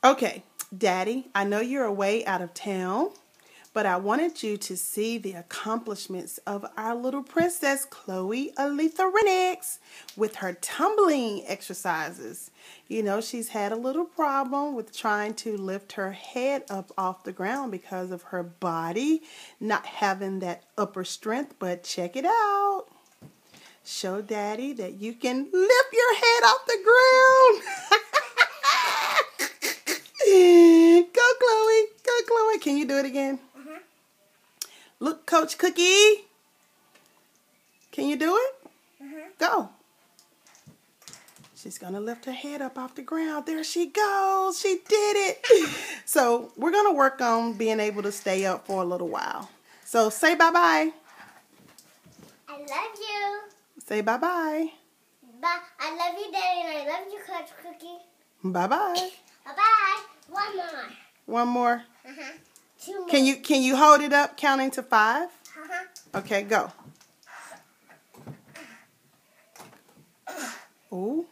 Okay, Daddy, I know you're away out of town, but I wanted you to see the accomplishments of our little princess, Chloe Aletha Renix, with her tumbling exercises. You know, she's had a little problem with trying to lift her head up off the ground because of her body not having that upper strength, but check it out. Show Daddy that you can lift your head off the ground. Go, Chloe. Go, Chloe. Can you do it again? Look, Coach Cookie. Can you do it? Go. She's going to lift her head up off the ground. There she goes. She did it. So we're going to work on being able to stay up for a little while. So say bye-bye. I love you. Say bye-bye. Bye. I love you, Daddy, and I love you, Coach Cookie. Bye-bye. Bye-bye. One more. One more. Two more. Can you hold it up counting to 5? Okay, go. Ooh.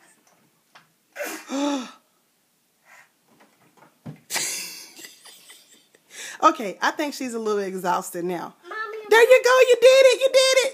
Okay, I think she's a little exhausted now. Mommy, There you go. You did it. You did it.